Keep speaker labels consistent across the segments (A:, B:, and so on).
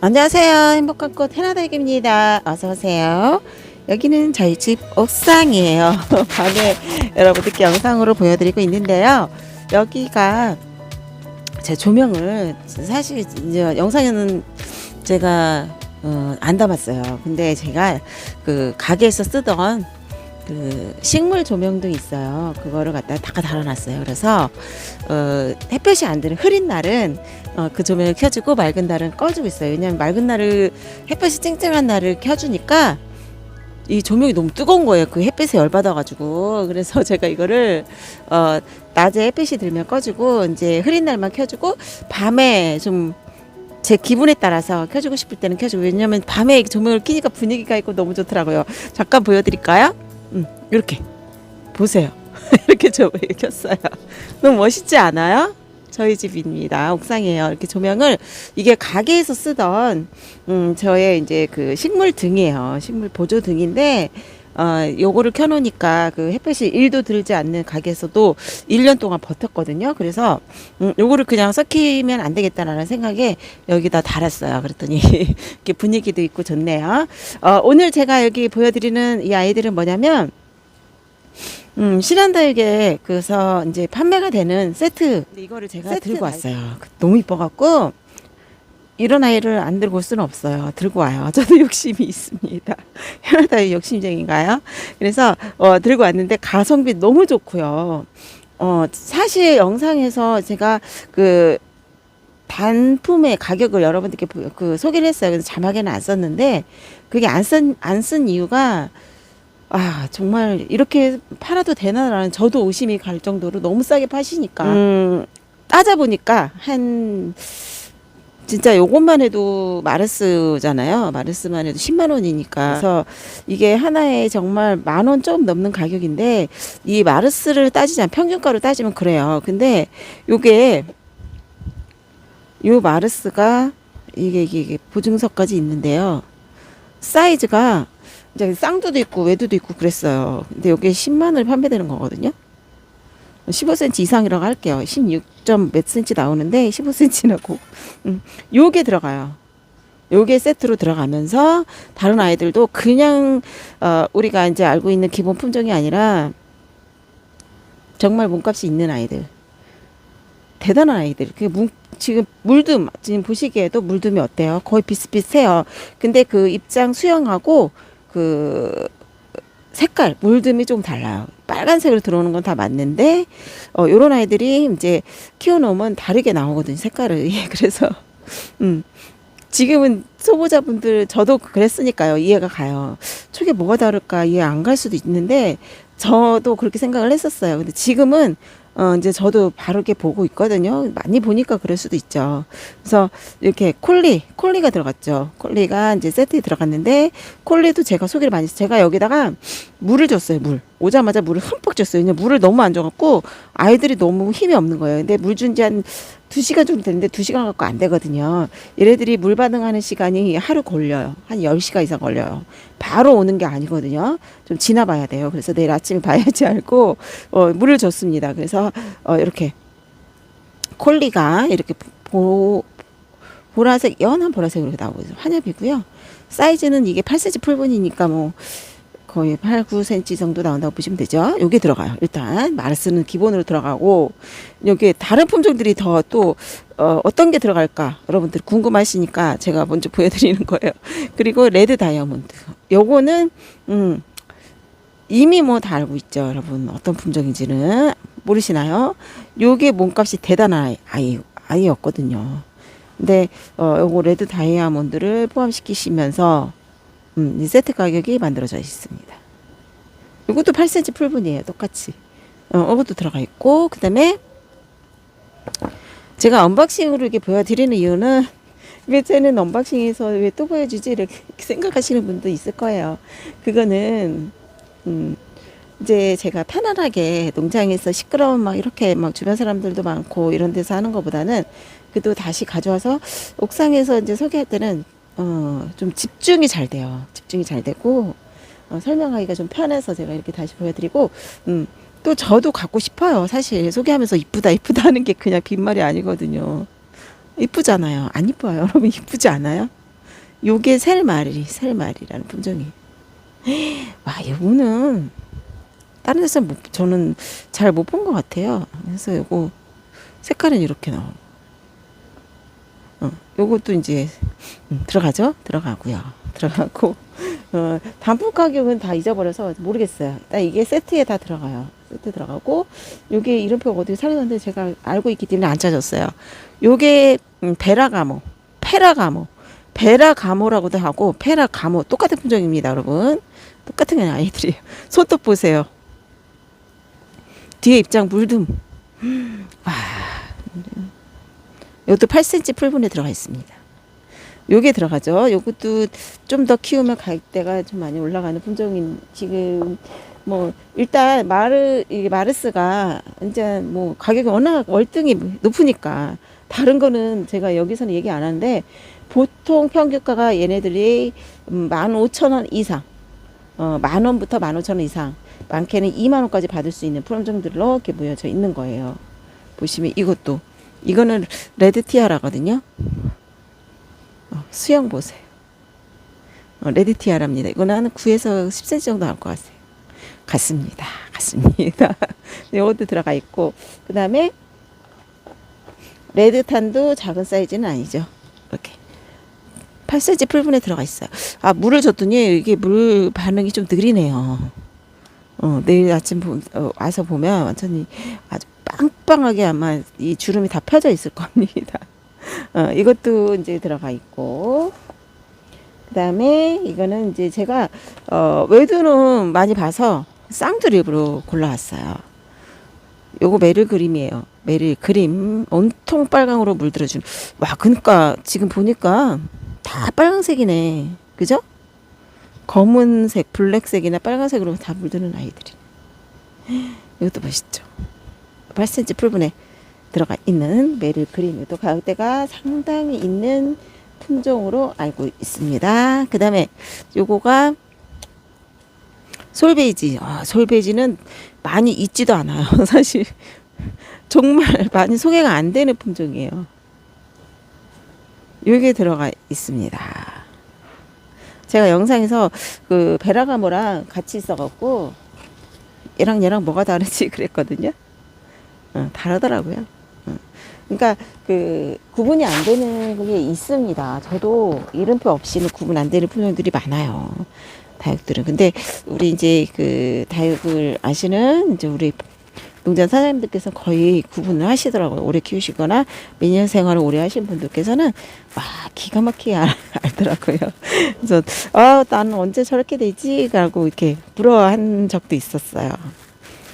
A: 안녕하세요. 행복한 꽃 해나들기입니다. 어서오세요. 여기는 저희 집 옥상이에요. 밤에 여러분들께 영상으로 보여드리고 있는데요. 여기가 제 조명을 사실 이제 영상에는 제가 안 담았어요. 근데 제가 그 가게에서 쓰던 그 식물 조명도 있어요. 그거를 갖다 다 달아놨어요. 그래서 햇볕이 안 드는 흐린 날은 그 조명을 켜주고 맑은 날은 꺼주고 있어요. 왜냐면 맑은 날을 햇볕이 쨍쨍한 날을 켜주니까 이 조명이 너무 뜨거운 거예요. 그 햇빛에 열받아가지고. 그래서 제가 이거를 낮에 햇빛이 들면 꺼주고 이제 흐린 날만 켜주고 밤에 좀 제 기분에 따라서 켜주고 싶을 때는 켜주고. 왜냐면 밤에 조명을 켜니까 분위기가 있고 너무 좋더라고요. 잠깐 보여드릴까요? 이렇게 보세요. 이렇게 조명을 켰어요. 너무 멋있지 않아요? 저희 집입니다. 옥상이에요. 이렇게 조명을 이게 가게에서 쓰던 저의 이제 그 식물 등이에요. 식물 보조 등인데 요거를 켜놓으니까 그 햇볕이 1도 들지 않는 가게에서도 1년 동안 버텼거든요. 그래서 요거를 그냥 썩히면 안 되겠다라는 생각에 여기다 달았어요. 그랬더니 이렇게 분위기도 있고 좋네요. 오늘 제가 여기 보여드리는 이 아이들은 뭐냐면 신한다육에 그래서 이제 판매가 되는 세트, 이거를 제가 들고 왔어요. 너무 이뻐갖고 이런 아이를 안 들고 올 수는 없어요. 들고 와요. 저도 욕심이 있습니다. 현아다육 욕심쟁인가요? 그래서 들고 왔는데 가성비 너무 좋고요. 사실 영상에서 제가 그 단품의 가격을 여러분들께 그 소개를 했어요. 그래서 자막에는 안 썼는데 그게 안 쓴 이유가 정말 이렇게 팔아도 되나라는 저도 의심이 갈 정도로 너무 싸게 파시니까 따져보니까 한 진짜 요것만 해도 마르스잖아요. 마르스만 해도 10만 원이니까. 그래서 이게 하나에 정말 10,000원 좀 넘는 가격인데 이 마르스를 따지자면 평균가로 따지면 그래요. 근데 요게 요 마르스가 이게 보증서까지 있는데요. 사이즈가 이제 쌍두도 있고 외두도 있고 그랬어요. 근데 여기 10만 원에 판매되는 거거든요. 15cm 이상이라고 할게요. 16점 몇 cm 나오는데 15cm라고. 요게 들어가요. 요게 세트로 들어가면서 다른 아이들도 그냥 우리가 이제 알고 있는 기본 품종이 아니라 정말 몸값이 있는 아이들. 대단한 아이들. 지금 물듬 지금 보시기에도 물듬이 어때요? 거의 비슷비슷해요. 근데 그 입장 수영하고 그 색깔 물듬이 좀 달라요. 빨간색으로 들어오는 건 다 맞는데 요런 아이들이 이제 키워놓으면 다르게 나오거든요. 색깔을. 그래서 지금은 소비자분들 저도 그랬으니까요. 이해가 가요. 초기에 뭐가 다를까 이해 안 갈 수도 있는데 저도 그렇게 생각을 했었어요. 근데 지금은 이제 저도 바르게 보고 있거든요. 많이 보니까 그럴 수도 있죠. 그래서 이렇게 콜리가 들어갔죠. 콜리가 이제 세트에 들어갔는데, 콜리도 제가 소개를 많이 했어요. 제가 여기다가 물을 줬어요, 오자마자 물을 흠뻑 줬어요. 왜냐면 물을 너무 안 줘갖고 아이들이 너무 힘이 없는 거예요. 근데 물 준 지 한 2시간 정도 됐는데 2시간 갖고 안 되거든요. 얘네들이 물 반응하는 시간이 하루 걸려요. 한 10시간 이상 걸려요. 바로 오는 게 아니거든요. 좀 지나봐야 돼요. 그래서 내일 아침에 봐야지 알고 물을 줬습니다. 그래서 이렇게 콜리가 이렇게 보라색, 연한 보라색으로 나오고 있어요. 한엽이고요. 사이즈는 이게 8cm 풀분이니까 뭐 거의 8, 9cm 정도 나온다고 보시면 되죠. 요게 들어가요. 일단 마르스는 기본으로 들어가고, 여기 다른 품종들이 더 또 어떤 게 들어갈까 여러분들 궁금하시니까 제가 먼저 보여드리는 거예요. 그리고 레드 다이아몬드, 요거는 이미 뭐 다 알고 있죠. 여러분 어떤 품종인지는 모르시나요? 요게 몸값이 대단한 아이였거든요. 근데 요거 레드 다이아몬드를 포함시키시면서 이 세트 가격이 만들어져 있습니다. 이것도 8cm 풀분이에요. 똑같이. 이것도 들어가 있고, 그 다음에 제가 언박싱으로 이렇게 보여드리는 이유는 왜 쟤는 언박싱에서 왜 또 보여주지? 이렇게 생각하시는 분도 있을 거예요. 그거는 이제 제가 편안하게 농장에서 시끄러운 막 이렇게 막 주변 사람들도 많고 이런 데서 하는 것보다는 그래도 다시 가져와서 옥상에서 이제 소개할 때는 좀 집중이 잘 돼요. 집중이 잘 되고 설명하기가 좀 편해서 제가 이렇게 다시 보여드리고, 또 저도 갖고 싶어요. 사실 소개하면서 이쁘다 하는 게 그냥 빈말이 아니거든요. 이쁘잖아요. 안 이뻐요? 여러분 이쁘지 않아요? 요게 셀마리라는 품종이에요. 와, 이거는 다른 데서 저는 잘 못 본 것 같아요. 그래서 요거 색깔은 이렇게 나오고, 요것도 이제 들어가죠? 들어가고 단품 가격은 다 잊어버려서 모르겠어요. 일단 이게 세트에 다 들어가요. 세트 들어가고, 요게 이름표가 어떻게 사라졌는데 제가 알고 있기 때문에 안 찾았어요. 요게 베라가모라고도 하고 페라가모 똑같은 품종입니다, 여러분. 똑같은 게 아이들이에요. 손톱 보세요. 뒤에 입장 물듬. 와, 이것도 8cm 풀분에 들어가 있습니다. 요게 들어가죠. 요것도 좀 더 키우면 가격대가 좀 많이 올라가는 품종인, 지금 뭐 일단 이게 마르스가 이제 뭐 가격이 워낙 월등히 높으니까 다른 거는 제가 여기서는 얘기 안 하는데, 보통 평균가가 얘네들이 15,000원 이상, 10,000원부터 15,000원 이상, 많게는 20,000원까지 받을 수 있는 품종들로 이렇게 모여져 있는 거예요. 보시면 이거는 레드 티아라거든요. 수영 보세요. 레드 티아라입니다. 이거는 한 9에서 10cm 정도 나올 것 같습니다. 이것도 들어가 있고, 그 다음에 레드탄도 작은 사이즈는 아니죠. 이렇게 8cm 풀분에 들어가 있어요. 물을 줬더니 이게 물 반응이 좀 느리네요. 내일 아침 와서 보면 완전히 아주 빵빵하게 아마 이 주름이 다 펴져 있을 겁니다. 이것도 이제 들어가 있고, 그 다음에 이거는 이제 제가 외두는 많이 봐서 쌍두립으로 골라왔어요. 요거 메릴 그림이에요. 메릴 그림 온통 빨강으로 물들어주는. 와, 그러니까 지금 보니까 다 빨강색이네, 그죠? 검은색, 블랙색이나 빨간색으로 다 물드는 아이들이. 이것도 멋있죠. 8cm 풀분에 들어가 있는 메릴 그림. 또 가격대가 상당히 있는 품종으로 알고 있습니다. 그 다음에 요거가 솔베이지. 솔베이지는 많이 있지도 않아요. 사실 정말 많이 소개가 안 되는 품종이에요. 요게 들어가 있습니다. 제가 영상에서 그 베라가모랑 같이 있어갖고 얘랑 뭐가 다르지 그랬거든요. 다르더라고요. 그러니까 그 구분이 안 되는 게 있습니다. 저도 이름표 없이는 구분 안 되는 품종들이 많아요. 다육들은. 근데 우리 이제 그 다육을 아시는 이제 우리 농장 사장님들께서 거의 구분을 하시더라고요. 오래 키우시거나 매년 생활을 오래 하신 분들께서는 와, 기가 막히게 알더라고요. 그래서 나는 언제 저렇게 되지? 라고 이렇게 부러워한 적도 있었어요.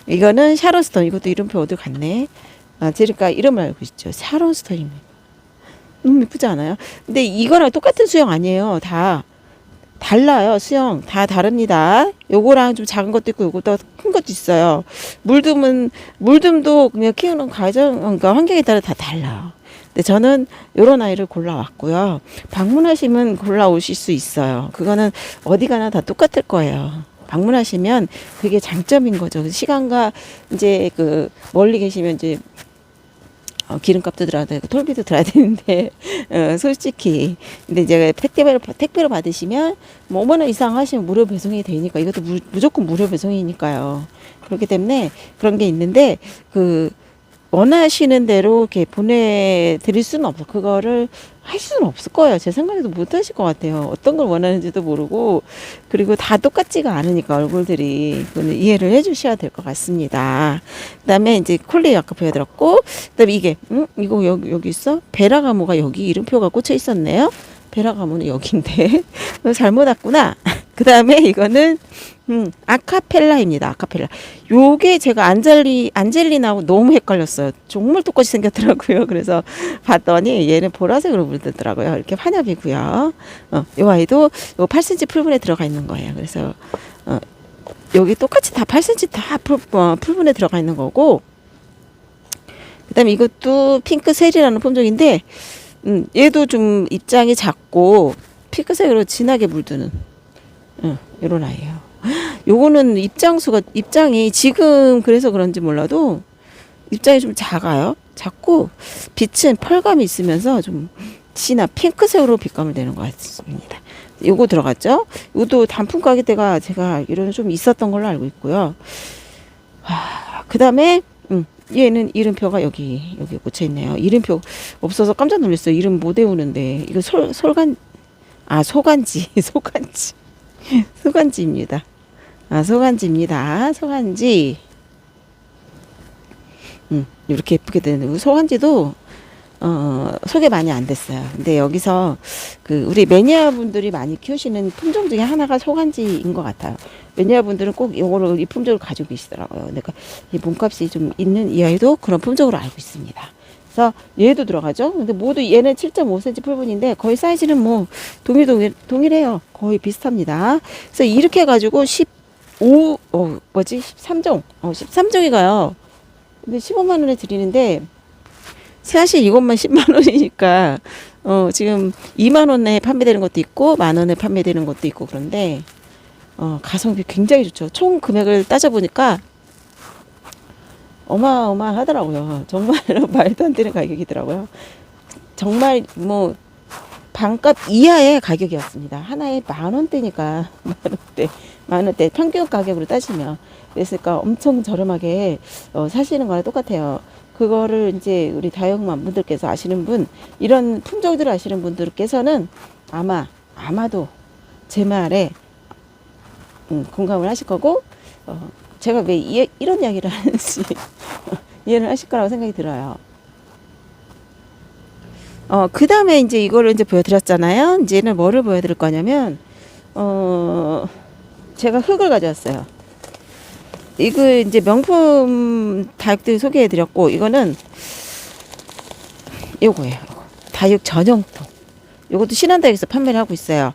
A: 이거는 샤론스톤. 이것도 이름표 어디 갔네. 제가 이름을 알고 있죠. 샤론스톤입니다. 너무 예쁘지 않아요? 근데 이거랑 똑같은 수영 아니에요. 다 달라요. 수영 다 다릅니다. 요거랑 좀 작은 것도 있고 요거보다 큰 것도 있어요. 물듬도 그냥 키우는 과정, 그러니까 환경에 따라 다 달라요. 근데 저는 요런 아이를 골라왔고요. 방문하시면 골라오실 수 있어요. 그거는 어디 가나 다 똑같을 거예요. 방문하시면 그게 장점인 거죠. 시간과 이제 그 멀리 계시면 이제 기름값도 들어야 되고 톨비도 들어야 되는데 솔직히 근데 이제 택배로 받으시면 뭐 5만 원 이상 하시면 무료 배송이 되니까 이것도 무조건 무료 배송이니까요. 그렇기 때문에 그런 게 있는데 그 원하시는 대로 이렇게 보내드릴 수는 없어. 그거를 할 수는 없을 거예요. 제 생각에도 못 하실 것 같아요. 어떤 걸 원하는지도 모르고, 그리고 다 똑같지가 않으니까 얼굴들이 그거는 이해를 해주셔야 될 것 같습니다. 그다음에 이제 콜리 아까 보여드렸고, 그다음에 이게 이거 여기 있어? 베라가모가 여기 이름표가 꽂혀 있었네요. 베라가모는 여기인데 잘못 왔구나. 그 다음에 이거는 아카펠라입니다. 아카펠라. 요게 제가 안젤리나하고 너무 헷갈렸어요. 정말 똑같이 생겼더라고요. 그래서 봤더니 얘는 보라색으로 물들더라고요. 이렇게 환엽이고요. 요 아이도 요 8cm 풀분에 들어가 있는 거예요. 그래서 여기 똑같이 다 8cm 다 풀분에 들어가 있는 거고, 그 다음에 이것도 핑크셀이라는 품종인데 얘도 좀 입장이 작고 핑크색으로 진하게 물드는 요런 아이예요. 요거는 입장이 지금 그래서 그런지 몰라도 입장이 좀 작고 빛은 펄감이 있으면서 좀 진한 핑크색으로 빛감을 내는 것 같습니다. 요거 들어갔죠. 요것도 단품 가격대가 제가 알기로는 좀 있었던 걸로 알고 있고요. 그 다음에 얘는 이름표가 여기 꽂혀 있네요. 이름표 없어서 깜짝 놀랐어요. 이름 못 외우는데 이거 소간지 소간지입니다. 소간지입니다. 소간지. 이렇게 예쁘게 되는 소간지도 소개 많이 안 됐어요. 근데 여기서 우리 매니아 분들이 많이 키우시는 품종 중에 하나가 소간지인 것 같아요. 매니아 분들은 꼭 이거를 이 품종을 가지고 계시더라고요. 그러니까 이 몸값이 좀 있는 이 아이도 그런 품종으로 알고 있습니다. 그래서 얘도 들어가죠. 근데 모두 얘는 7.5cm 풀분인데 거의 사이즈는 뭐 동일해요. 거의 비슷합니다. 그래서 이렇게 해가지고 13종 13종이 가요. 근데 15만 원에 드리는데 사실 이것만 10만 원이니까 지금 2만 원에 판매되는 것도 있고 만 원에 판매되는 것도 있고 그런데 가성비 굉장히 좋죠. 총 금액을 따져보니까 어마어마하더라고요. 정말 말도 안 되는 가격이더라고요. 정말 뭐 반값 이하의 가격이었습니다. 하나에 만 원대니까 만 원대 평균 가격으로 따지면 그랬으니까 엄청 저렴하게 사시는 거랑 똑같아요. 그거를 이제 우리 다육맘 분들께서 아시는 분, 이런 품종들을 아시는 분들께서는 아마도 제 말에 공감을 하실 거고, 제가 왜 이런 이야기를 하는지 이해를 하실 거라고 생각이 들어요. 그 다음에 이제 이거를 이제 보여드렸잖아요. 이제는 뭐를 보여드릴 거냐면, 제가 흙을 가져왔어요. 이거 이제 명품 다육들 소개해드렸고, 이거는 요거예요. 다육 전용통. 요것도 신한다육에서 판매를 하고 있어요.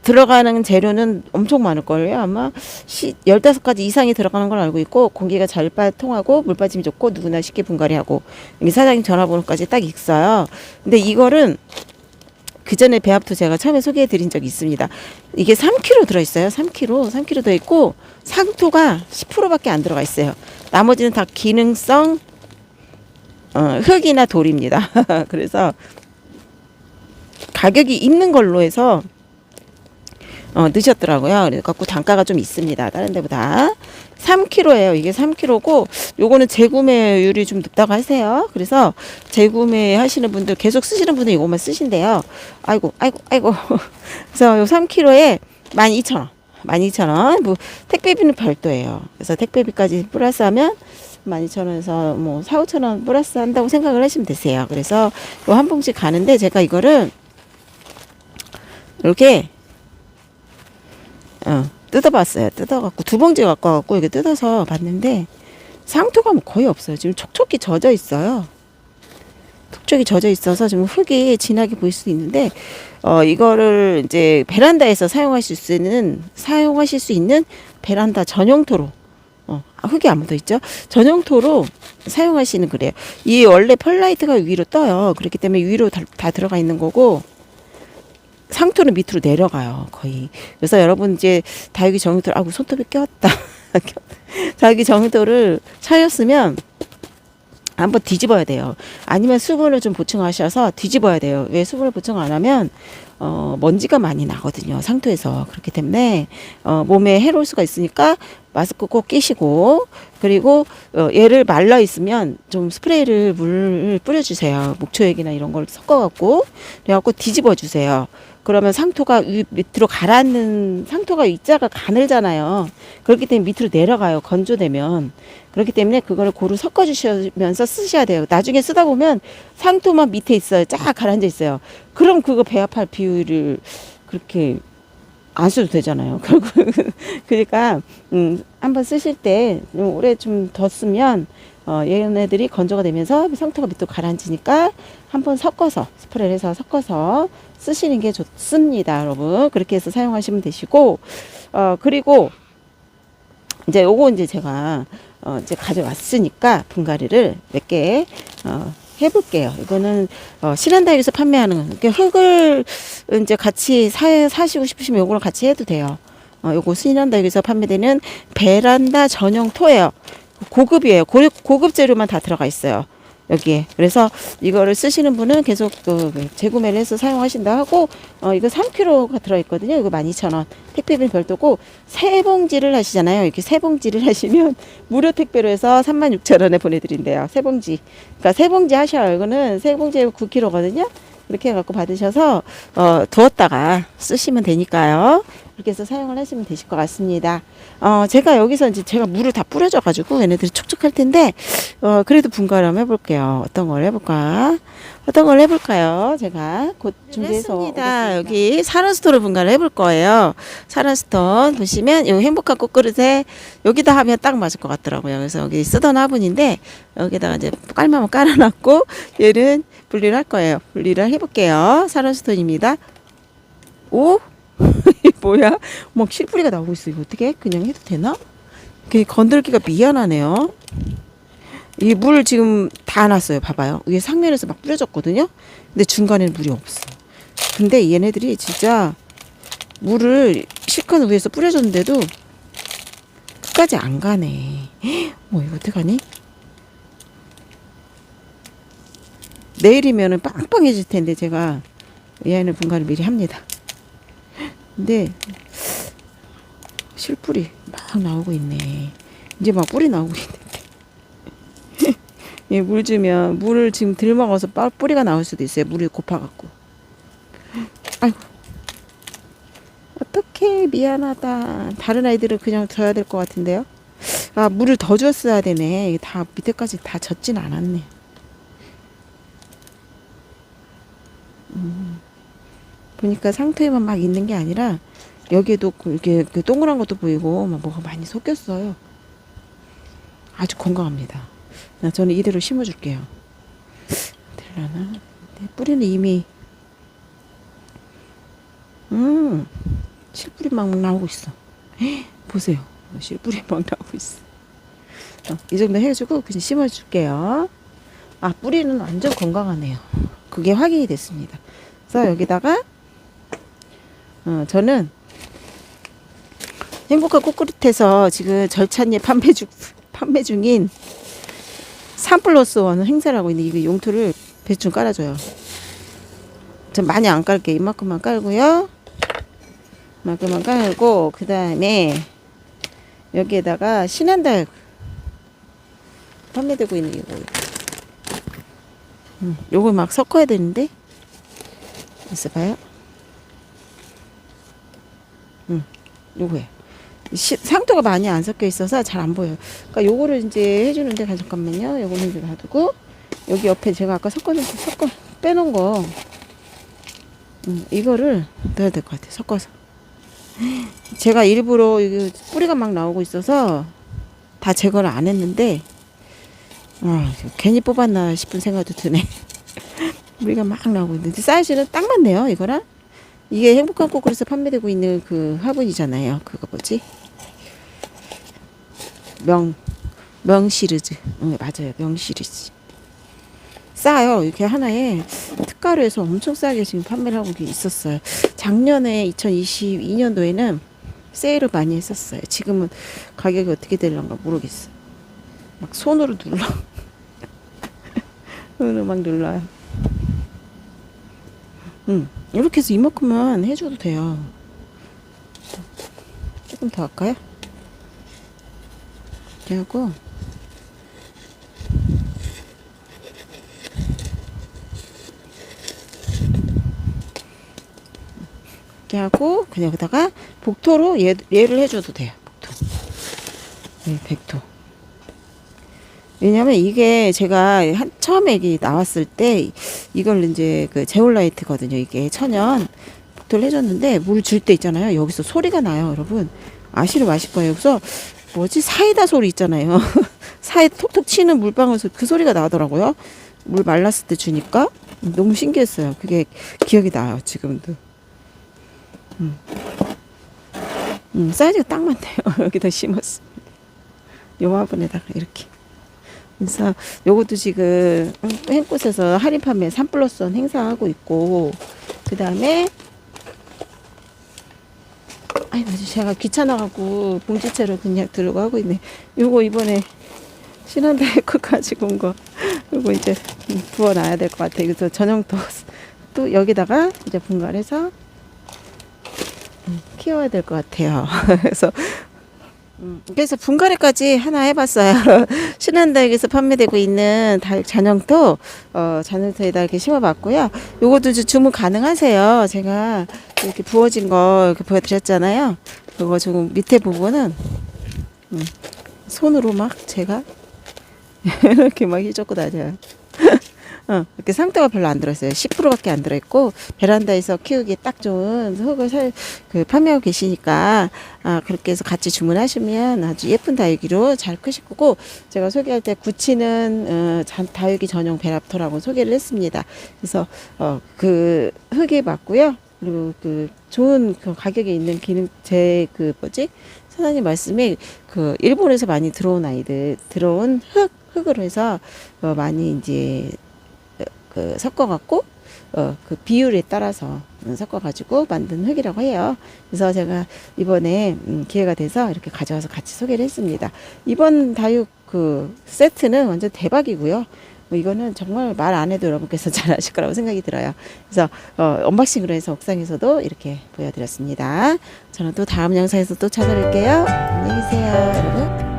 A: 들어가는 재료는 엄청 많을걸요. 아마 15가지 이상이 들어가는 걸 알고 있고, 공기가 잘 통하고 물 빠짐이 좋고 누구나 쉽게 분갈이하고, 여기 사장님 전화번호까지 딱 있어요. 근데 이거는 그 전에 배합토 제가 처음에 소개해 드린 적이 있습니다. 이게 3kg 들어있어요. 3kg 들어있고 상토가 10%밖에 안 들어가 있어요. 나머지는 다 기능성 흙이나 돌입니다. 그래서 가격이 있는 걸로 해서 넣으셨더라고요. 그래서 단가가 좀 있습니다. 다른 데보다. 3kg예요. 이게 3kg고 요거는 재구매율이 좀 높다고 하세요. 그래서 재구매 하시는 분들, 계속 쓰시는 분들 이것만 쓰신대요. 아이고. 그래서 요 3kg에 12,000원. 12,000원. 뭐 택배비는 별도예요. 그래서 택배비까지 플러스하면 12,000원에서 뭐 4,000~5,000원 플러스 한다고 생각을 하시면 되세요. 그래서 요 한 봉지 가는데 제가 이거를 이렇게 뜯어봤어요. 뜯어갖고 2봉지 갖고 와갖고 이게 뜯어서 봤는데 상토가 뭐 거의 없어요. 지금 촉촉히 젖어 있어요. 촉촉히 젖어 있어서 좀 흙이 진하게 보일 수도 있는데 이거를 이제 베란다에서 사용하실 수 있는 베란다 전용토로 흙이 안 묻어 있죠. 전용토로 사용하시는 그래요. 이 원래 펄라이트가 위로 떠요. 그렇기 때문에 위로 다 들어가 있는 거고. 상토는 밑으로 내려가요, 거의. 그래서 여러분 이제 다육이 정토를, 손톱이 꼈다. 다육이 정토를 차였으면 한번 뒤집어야 돼요. 아니면 수분을 좀 보충하셔서 뒤집어야 돼요. 왜 수분을 보충 안 하면 먼지가 많이 나거든요, 상토에서. 그렇기 때문에 몸에 해로울 수가 있으니까 마스크 꼭 끼시고, 그리고 얘를 말라 있으면 좀 스프레이를 물을 뿌려주세요. 목초액이나 이런 걸 섞어갖고 그래갖고 뒤집어 주세요. 그러면 상토가 밑으로 가라앉는, 상토가 입자가 가늘잖아요. 그렇기 때문에 밑으로 내려가요, 건조되면. 그렇기 때문에 그거를 고루 섞어 주시면서 쓰셔야 돼요. 나중에 쓰다 보면 상토만 밑에 있어요. 쫙 가라앉아 있어요. 그럼 그거 배합할 비율을 그렇게 안 써도 되잖아요. 그러니까 한번 쓰실 때 오래 좀 더 쓰면 얘네들이 건조가 되면서 상토가 밑으로 가라앉으니까 한번 섞어서, 스프레이를 해서 섞어서 쓰시는 게 좋습니다, 여러분. 그렇게 해서 사용하시면 되시고, 그리고 이제 요거 이제 제가 이제 가져왔으니까 분갈이를 몇 개 해볼게요. 이거는 신한다육에서 판매하는 흙을 이제 같이 사시고 싶으시면 요거랑 같이 해도 돼요. 요거 신한다육에서 판매되는 베란다 전용 토예요. 고급이에요. 고급 재료만 다 들어가 있어요. 여기에. 그래서 이거를 쓰시는 분은 계속 재구매를 해서 사용하신다 하고, 이거 3kg가 들어있거든요. 이거 12,000원. 택배비는 별도고, 세 봉지를 하시잖아요. 이렇게 세 봉지를 하시면 무료 택배로 해서 36,000원에 보내드린대요. 세 봉지. 그러니까 세 봉지 하셔요. 이거는 세 봉지에 9kg거든요. 이렇게 해갖고 받으셔서, 두었다가 쓰시면 되니까요. 이렇게 해서 사용을 하시면 되실 것 같습니다. 제가 여기서 이제 제가 물을 다 뿌려줘가지고 얘네들이 촉촉할 텐데, 그래도 분갈이 한번 해볼게요. 어떤 걸 해볼까? 어떤 걸 해볼까요? 제가 곧 준비해서 오겠습니다. 여기 사른스톤을 분갈이 해볼 거예요. 사른스톤 보시면 이 행복한 꽃그릇에 여기다 하면 딱 맞을 것 같더라고요. 그래서 여기 쓰던 화분인데 여기다가 이제 깔마만 깔아놨고 얘는 분리를 할 거예요. 분리를 해볼게요. 사른스톤입니다. 오? 이게 뭐야? 막 실뿌리가 나오고 있어. 이거 어떻게 그냥 해도 되나? 이게 건들기가 미안하네요. 이 물 지금 다 놨어요. 봐봐요. 위에 상면에서 막 뿌려졌거든요. 근데 중간에는 물이 없어. 근데 얘네들이 진짜 물을 실컷 위에서 뿌려줬는데도 끝까지 안 가네. 뭐 이거 어떡하니? 내일이면은 빵빵해질 텐데 제가 얘는 분갈이 미리 합니다. 근데 실뿌리 막 나오고 있네. 이제 막 뿌리 나오고 있는데. 예, 물 주면 물을 지금 들먹어서 뿌리가 나올 수도 있어요. 물이 고파갖고. 아이고. 어떡해 미안하다. 다른 아이들은 그냥 져야 될 것 같은데요. 아 물을 더 줬어야 되네. 다 밑에까지 다 젖진 않았네. 보니까 상토에만 막 있는 게 아니라 여기에도 이렇게 동그란 것도 보이고 막 뭐가 많이 섞였어요. 아주 건강합니다. 저는 이대로 심어줄게요. 될라나? 뿌리는 이미 실뿌리 막 나오고 있어. 보세요. 실뿌리 막 나오고 있어. 이 정도 해주고 그냥 심어줄게요. 아 뿌리는 완전 건강하네요. 그게 확인이 됐습니다. 그래서 여기다가 저는 행복한 꽃그릇에서 지금 절찬리에 판매 중인 3+1 행사를 하고 있는 이 용토를 배충 깔아줘요. 전 많이 안 깔게요. 이만큼만 깔고요. 이만큼만 깔고 그 다음에 여기에다가 신한달 판매되고 있는 이거 요걸 막 섞어야 되는데 있어봐요. 요거예요. 상토가 많이 안 섞여 있어서 잘 안 보여요. 그러니까 요거를 이제 해주는데 잠깐만요. 요거는 이제 놔두고 여기 옆에 제가 아까 섞어 빼놓은 거 이거를 넣어야 될 것 같아요. 섞어서 제가 일부러 이게 뿌리가 막 나오고 있어서 다 제거를 안 했는데 괜히 뽑았나 싶은 생각도 드네. 뿌리가 막 나오고 있는데 사이즈는 딱 맞네요. 이거랑 이게 행복한 꽃그릇에서 판매되고 있는 그 화분이잖아요. 그거 뭐지? 명 시리즈. 맞아요. 명 시리즈. 싸요. 이렇게 하나에 특가로 해서 엄청 싸게 지금 판매를 하고 있었어요. 작년에 2022년도에는 세일을 많이 했었어요. 지금은 가격이 어떻게 되려나 모르겠어. 막 손으로 눌러. 손으로 막 눌러요. 이렇게 해서 이만큼만 해줘도 돼요. 조금 더 할까요? 이렇게 하고 이렇게 하고 그냥 여기다가 복토로 얘를 해줘도 돼요. 복토. 네, 백토. 왜냐면 이게 제가 처음에 이게 나왔을 때 이걸 이제 그 제올라이트거든요. 이게 천연 복토를 해줬는데 물 줄 때 있잖아요. 여기서 소리가 나요, 여러분. 아시는 마실 거예요. 그래서 뭐지 사이다 소리 있잖아요. 사이 톡톡 치는 물방울 소리 그 소리가 나더라고요. 물 말랐을 때 주니까 너무 신기했어요. 그게 기억이 나요, 지금도. 사이즈가 딱 맞네요. 여기다 심었습니다. 요 화분에다가 이렇게. 그래서 요것도 지금 행꽃에서 할인 판매 3+1 행사하고 있고 그 다음에 아이 맞아 제가 귀찮아갖고 봉지채로 그냥 들고 하고 있네. 요거 이번에 신한다이코 가지고 온 거 그리고 이제 부어놔야 될 것 같아요. 그래서 전용 또 여기다가 이제 분갈해서 키워야 될 것 같아요. 그래서 분갈이까지 하나 해봤어요. 신한다육에서 판매되고 있는 다육 잔영토, 잔영토에다 이렇게 심어봤고요. 요것도 주문 가능하세요. 제가 이렇게 부어진 거 이렇게 보여드렸잖아요. 그거 지금 밑에 부분은 손으로 막 제가 이렇게 막 해줬고 다녀요. 이렇게 상태가 별로 안 들었어요. 10%밖에 안 들어있고 베란다에서 키우기 딱 좋은 흙을 판매하고 계시니까 그렇게 해서 같이 주문하시면 아주 예쁜 다육이로 잘 크실 거고, 제가 소개할 때 구치는 다육이 전용 베라토라고 소개를 했습니다. 그래서 그 흙에 맞고요. 그리고 그 좋은 그 가격에 있는 기능 사장님 말씀에 그 일본에서 많이 들어온 흙으로 해서 많이 이제 섞어갖고 그 비율에 따라서 섞어가지고 만든 흙이라고 해요. 그래서 제가 이번에 기회가 돼서 이렇게 가져와서 같이 소개를 했습니다. 이번 다육 그 세트는 완전 대박이고요. 이거는 정말 말 안 해도 여러분께서 잘 아실 거라고 생각이 들어요. 그래서 언박싱으로 해서 옥상에서도 이렇게 보여드렸습니다. 저는 또 다음 영상에서 또 찾아뵐게요. 안녕히 계세요, 여러분.